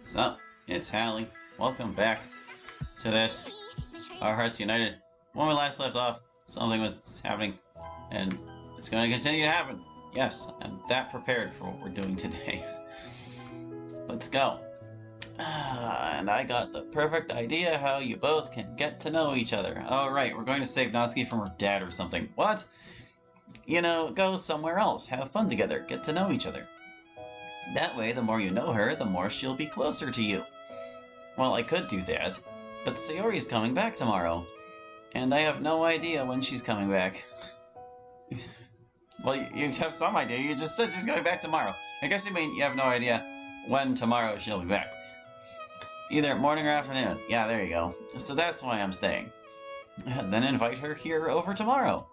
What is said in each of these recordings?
So, it's Hallie. Welcome back to this. Our Hearts United. When we last left off, something was happening, and it's going to continue to happen. Yes, I'm that prepared for what we're doing today. Let's go. And I got the perfect idea how you both can get to know each other. Oh, right, we're going to save Natsuki from her dad or something. What? You know, go somewhere else, have fun together, get to know each other. That way, the more you know her, the more she'll be closer to you. Well, I could do that, but Sayori's coming back tomorrow, and I have no idea when she's coming back. Well, you have some idea, you just said she's coming back tomorrow. I guess you mean you have no idea when tomorrow she'll be back. Either morning or afternoon. Yeah, there you go. So that's why I'm staying. Then invite her here over tomorrow.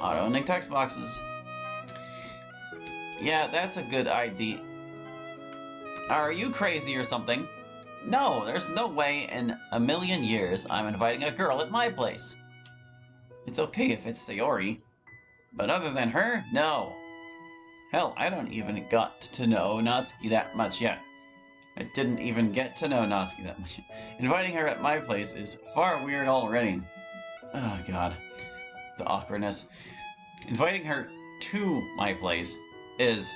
Auto-ending text boxes. Yeah, that's a good idea. Are you crazy or something? No, there's no way in a million years I'm inviting a girl at my place. It's okay if it's Sayori. But other than her, no. Hell, I don't even got to know Natsuki that much yet. I didn't even get to know Natsuki that much. Inviting her at my place is far weird already. Oh god. The awkwardness. Inviting her to my place is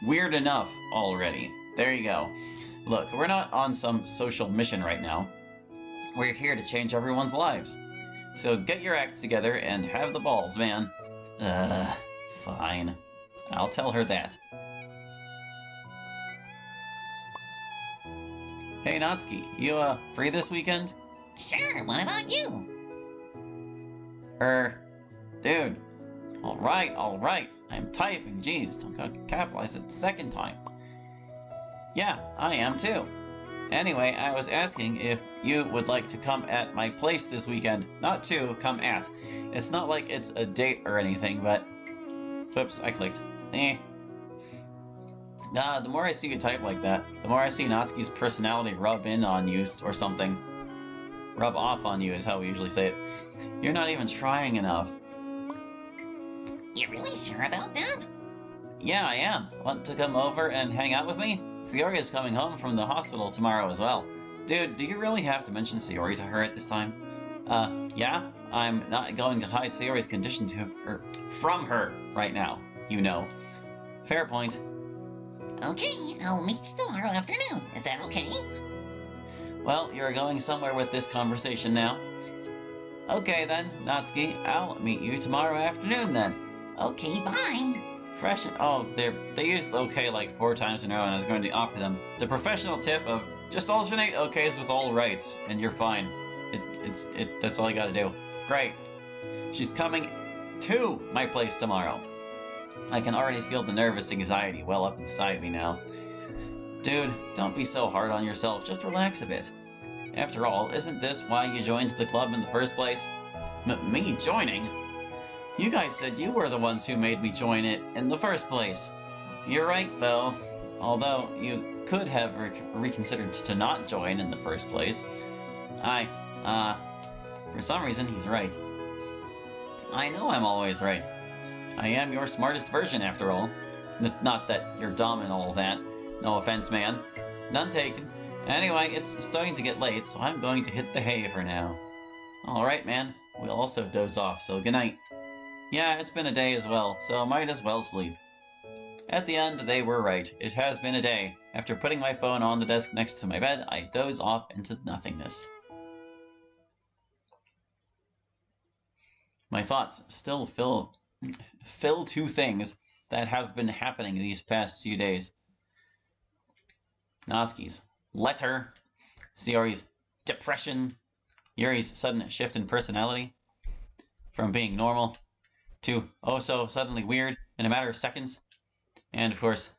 weird enough already. There you go. Look, we're not on some social mission right now. We're here to change everyone's lives. So get your act together and have the balls, man. Fine. I'll tell her that. Hey Natsuki, you free this weekend? Sure, what about you? Dude. Alright. I'm typing, jeez, don't gotta capitalize it the second time. Yeah, I am too. Anyway, I was asking if you would like to come at my place this weekend. Not to, come at. It's not like it's a date or anything, but... Whoops, I clicked. The more I see you type like that, the more I see Natsuki's personality rub in on you or something. Rub off on you is how we usually say it. You're not even trying enough. You're really sure about that? Yeah, I am. Want to come over and hang out with me? Sayori is coming home from the hospital tomorrow as well. Dude, do you really have to mention Sayori to her at this time? Yeah? I'm not going to hide Sayori's condition from her right now, you know. Fair point. Okay, I'll meet you tomorrow afternoon. Is that okay? Well, you're going somewhere with this conversation now. Okay then, Natsuki, I'll meet you tomorrow afternoon then. Okay, bye. Oh, they used okay like 4 times in a row, and I was going to offer them the professional tip of just alternate okays with all rights, and you're fine. That's all you gotta do. Great. She's coming to my place tomorrow. I can already feel the nervous anxiety well up inside me now. Dude, don't be so hard on yourself, just relax a bit. After all, isn't this why you joined the club in the first place? Me joining? You guys said you were the ones who made me join it in the first place. You're right, though. Although, you could have reconsidered to not join in the first place. For some reason, he's right. I know I'm always right. I am your smartest version, after all. Not that you're dumb and all that. No offense, man. None taken. Anyway, it's starting to get late, so I'm going to hit the hay for now. Alright, man. We'll also doze off, so good night. Yeah, it's been a day as well, so might as well sleep. At the end, they were right. It has been a day. After putting my phone on the desk next to my bed, I doze off into nothingness. My thoughts still fill two things that have been happening these past few days. Natsuki's letter, Sayori's depression, Yuri's sudden shift in personality, from being normal to oh so suddenly weird in a matter of seconds, and of course,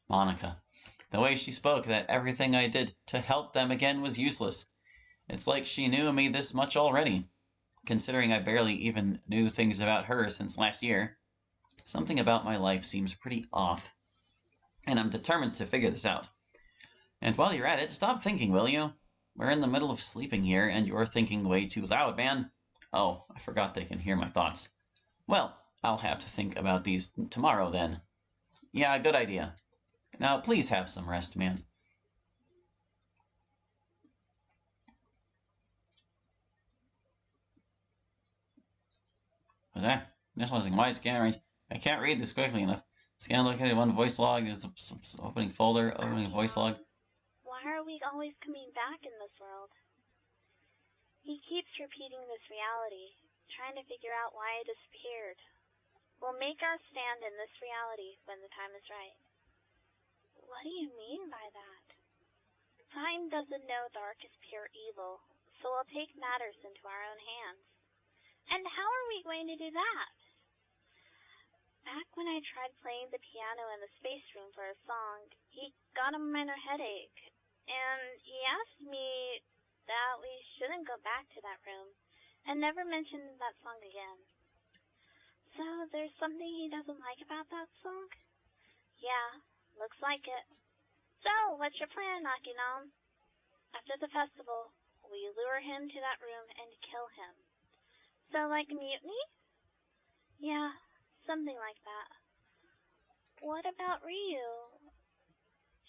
Monica. The way she spoke that everything I did to help them again was useless. It's like she knew me this much already, considering I barely even knew things about her since last year. Something about my life seems pretty off, and I'm determined to figure this out. And while you're at it, stop thinking, will you? We're in the middle of sleeping here, and you're thinking way too loud, man. Oh, I forgot they can hear my thoughts. Well, I'll have to think about these tomorrow, then. Yeah, good idea. Now, please have some rest, man. Was that? Initializing wide scan range. I can't read this quickly enough. Scan located one voice log. There's an opening folder, opening voice log. Why are we always coming back in this world? He keeps repeating this reality, trying to figure out why I disappeared. We'll make our stand in this reality when the time is right. What do you mean by that? Time doesn't know dark is pure evil, so we'll take matters into our own hands. And how are we going to do that? Back when I tried playing the piano in the space room for a song, he got a minor headache, and he asked me that we shouldn't go back to that room, and never mention that song again. So there's something he doesn't like about that song? Yeah, looks like it. So, what's your plan, Nakinam? After the festival, we lure him to that room and kill him. So, like a mutiny? Yeah, something like that. What about Ryu?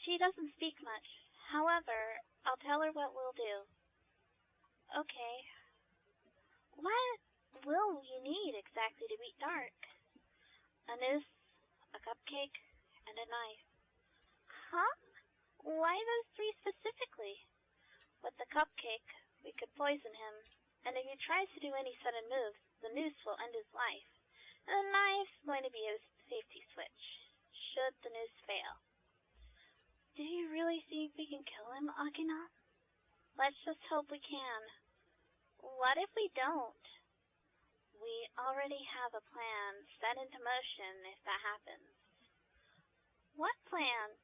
She doesn't speak much. However, I'll tell her what we'll do. Okay. What will you need exactly to beat dark? A noose, a cupcake, and a knife. Huh? Why those three specifically? With the cupcake, we could poison him, and if he tries to do any sudden moves, the noose will end his life. And the knife's going to be a safety switch, should the noose fail. Do you really think we can kill him, Akina? Let's just hope we can. What if we don't? We already have a plan set into motion if that happens. What plan?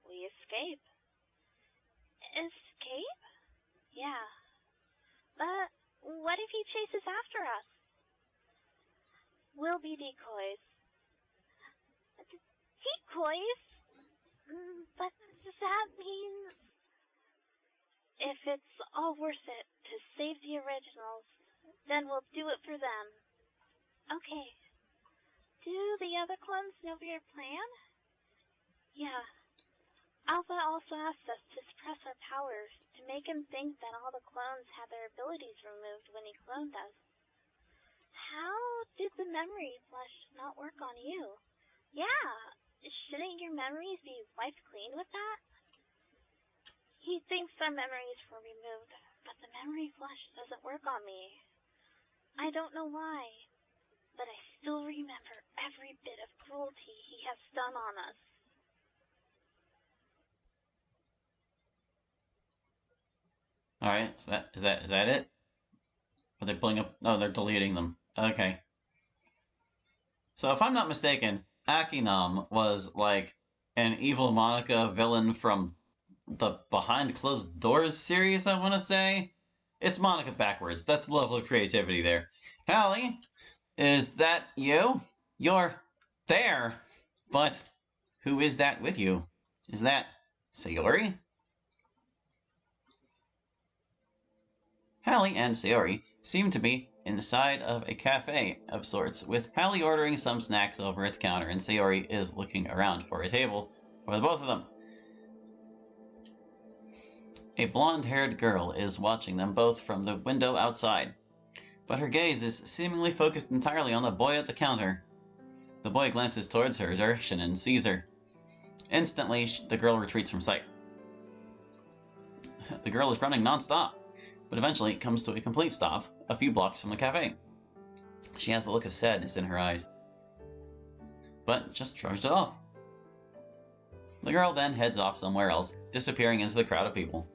We escape. Escape? Yeah. But what if he chases after us? We'll be decoys. Decoys? But does that mean... If it's all worth it to save the originals, then we'll do it for them. Okay. Do the other clones know your plan? Yeah. Alpha also asked us to suppress our powers, to make him think that all the clones had their abilities removed when he cloned us. How did the memory flush not work on you? Yeah, shouldn't your memories be wiped clean with that? He thinks our memories were removed, but the memory flush doesn't work on me. I don't know why, but I still remember every bit of cruelty he has done on us. Alright, so is that it? Are they pulling up? No, they're deleting them. Okay. So if I'm not mistaken, Akinam was like an evil Monica villain from the Behind Closed Doors series, I want to say. It's Monica backwards. That's the level of creativity there. Hallie, is that you? You're there. But who is that with you? Is that Sayori? Hallie and Sayori seem to be inside of a cafe of sorts, with Hallie ordering some snacks over at the counter, and Sayori is looking around for a table for the both of them. A blonde-haired girl is watching them both from the window outside, but her gaze is seemingly focused entirely on the boy at the counter. The boy glances towards her direction and sees her. Instantly, the girl retreats from sight. The girl is running non-stop, but eventually comes to a complete stop a few blocks from the cafe. She has a look of sadness in her eyes, but just shrugs it off. The girl then heads off somewhere else, disappearing into the crowd of people.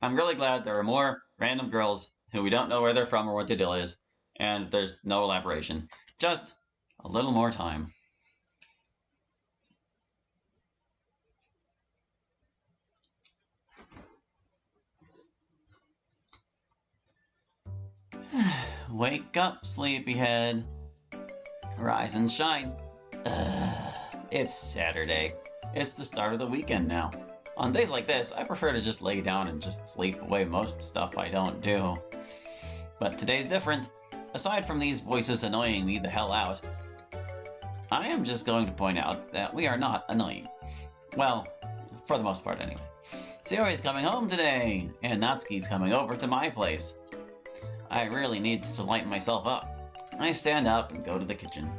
I'm really glad there are more random girls who we don't know where they're from or what their deal is, and there's no elaboration. Just a little more time. Wake up, sleepyhead. Rise and shine. It's Saturday. It's the start of the weekend now. On days like this, I prefer to just lay down and just sleep away most stuff I don't do. But today's different. Aside from these voices annoying me the hell out, I am just going to point out that we are not annoying. Well, for the most part anyway. Sayori's coming home today, and Natsuki's coming over to my place. I really need to lighten myself up. I stand up and go to the kitchen.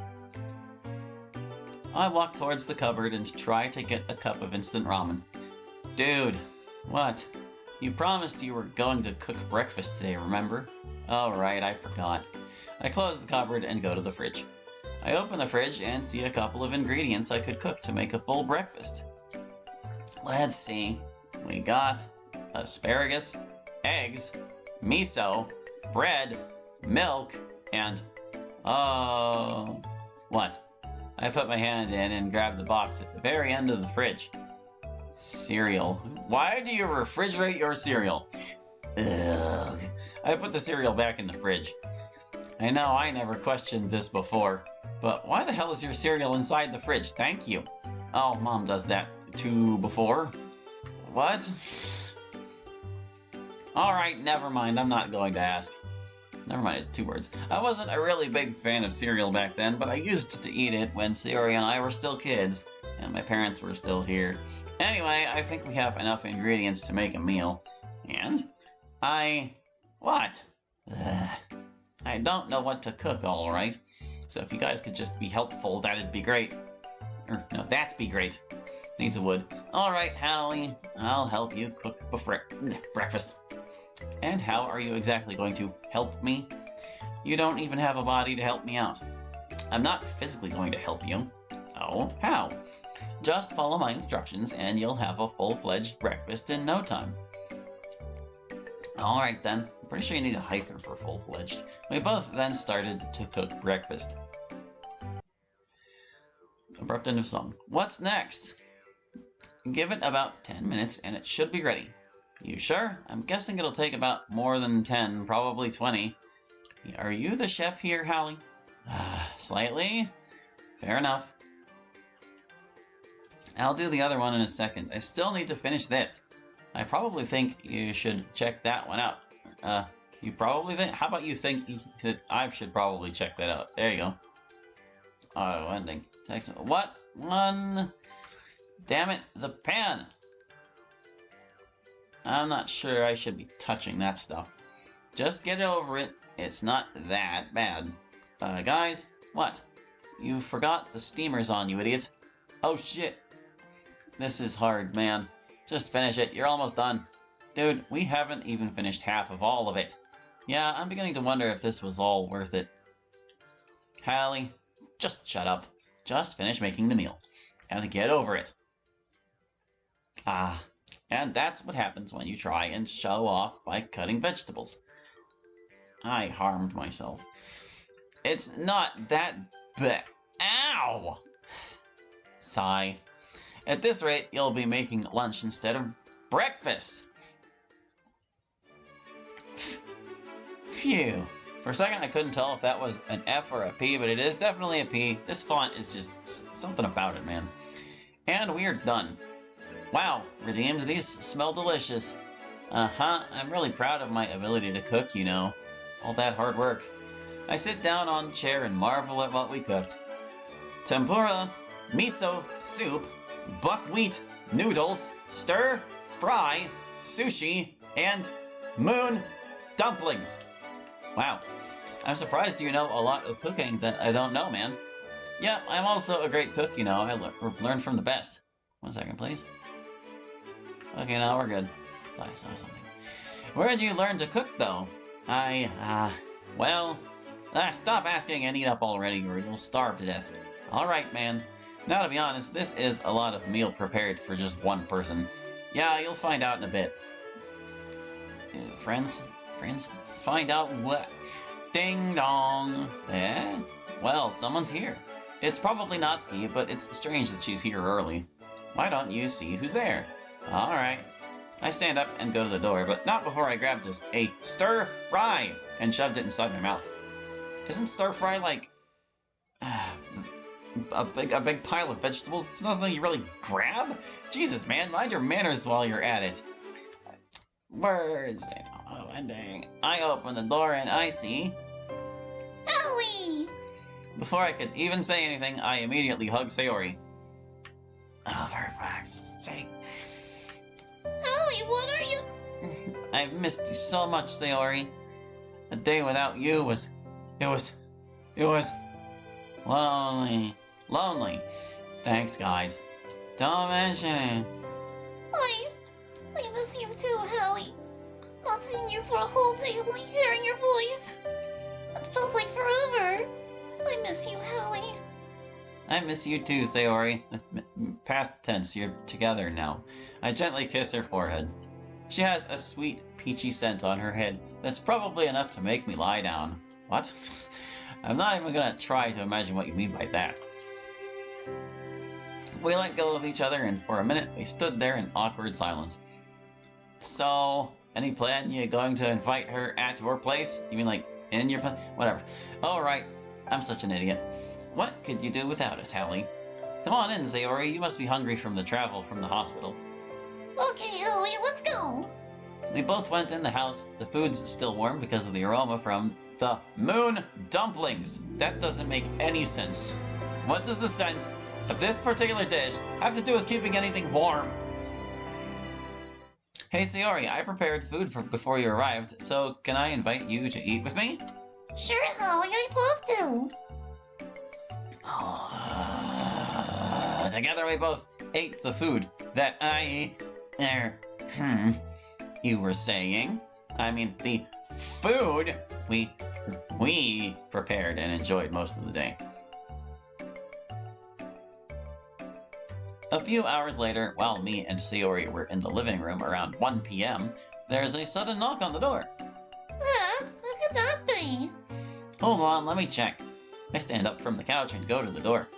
I walk towards the cupboard and try to get a cup of instant ramen. Dude, what? You promised you were going to cook breakfast today, remember? Oh right, I forgot. I close the cupboard and go to the fridge. I open the fridge and see a couple of ingredients I could cook to make a full breakfast. Let's see. We got asparagus, eggs, miso, bread, milk, and... what? I put my hand in and grab the box at the very end of the fridge. Cereal. Why do you refrigerate your cereal? Ugh. I put the cereal back in the fridge. I know I never questioned this before, but why the hell is your cereal inside the fridge? Thank you. Oh, Mom does that too before. What? Alright, never mind. I'm not going to ask. Never mind, it's 2 words. I wasn't a really big fan of cereal back then, but I used to eat it when Sayori and I were still kids, and my parents were still here. Anyway, I think we have enough ingredients to make a meal. And what? Ugh. I don't know what to cook, alright. So if you guys could just be helpful, that'd be great. Or, no, that'd be great. Needs a wood. Alright, Hallie, I'll help you cook breakfast. And how are you exactly going to help me? You don't even have a body to help me out. I'm not physically going to help you. Oh, how? Just follow my instructions and you'll have a full-fledged breakfast in no time. Alright then, I'm pretty sure you need a hyphen for full-fledged. We both then started to cook breakfast. Abrupt end of song. What's next? Give it about 10 minutes and it should be ready. You sure? I'm guessing it'll take about more than 10, probably 20. Are you the chef here, Hallie? Slightly. Fair enough. I'll do the other one in a second. I still need to finish this. I probably think you should check that one out. You probably think... How about you think that I should probably check that out? There you go. Auto ending. Text. What? One... Damn it, the pan! I'm not sure I should be touching that stuff. Just get over it. It's not that bad. Guys, what? You forgot the steamer's on, you idiot. Oh shit. This is hard, man. Just finish it. You're almost done. Dude, we haven't even finished half of all of it. Yeah, I'm beginning to wonder if this was all worth it. Hallie, just shut up. Just finish making the meal. And get over it. And that's what happens when you try and show off by cutting vegetables. I harmed myself. It's not that bad. Ow! Sigh. At this rate, you'll be making lunch instead of breakfast. Phew. For a second, I couldn't tell if that was an F or a P, but it is definitely a P. This font is just something about it, man. And we are done. Wow, redeemed. These smell delicious. I'm really proud of my ability to cook, you know. All that hard work. I sit down on the chair and marvel at what we cooked. Tempura, miso, soup, buckwheat, noodles, stir, fry, sushi, and moon dumplings. Wow. I'm surprised you know a lot of cooking that I don't know, man. Yeah, I'm also a great cook, you know. I learned from the best. 1 second, please. Okay, now we're good. I thought I saw something. Where did you learn to cook, though? Stop asking and eat up already, or you'll starve to death. Alright, man. Now, to be honest, this is a lot of meal prepared for just one person. Yeah, you'll find out in a bit. Friends? Find out what? Ding dong. Eh? Well, someone's here. It's probably Natsuki, but it's strange that she's here early. Why don't you see who's there? Alright. I stand up and go to the door, but not before I grabbed just a stir-fry and shoved it inside my mouth. Isn't stir-fry like... a big pile of vegetables? It's nothing you really grab? Jesus, man, mind your manners while you're at it. Words. Oh, ending. I open the door and I see... Howie! Before I could even say anything, I immediately hugged Sayori. Oh, for fuck's sake. Holly, what are you? I've missed you so much, Sayori. A day without you was lonely. Lonely. Thanks, guys. Don't mention it. I miss you too, Hallie. Not seeing you for a whole day, only hearing your voice. It felt like forever. I miss you, Hallie. I miss you too, Sayori. Past tense, you're together now. I gently kiss her forehead. She has a sweet, peachy scent on her head that's probably enough to make me lie down. What? I'm not even gonna try to imagine what you mean by that. We let go of each other, and for a minute we stood there in awkward silence. So, any plan? You going to invite her at your place? You mean like in your place? Whatever. Oh, right. I'm such an idiot. What could you do without us, Hallie? Come on in, Sayori. You must be hungry from the travel from the hospital. Okay, Hallie, let's go. We both went in the house. The food's still warm because of the aroma from the moon dumplings. That doesn't make any sense. What does the scent of this particular dish have to do with keeping anything warm? Hey Sayori, I prepared food before you arrived, so can I invite you to eat with me? Sure, Holly, I'd love to. Together we both ate the food that you were saying. I mean, the food we prepared and enjoyed most of the day. A few hours later, while me and Sayori were in the living room around 1 p.m., there's a sudden knock on the door. Who could that be? Hold on, let me check. I stand up from the couch and go to the door.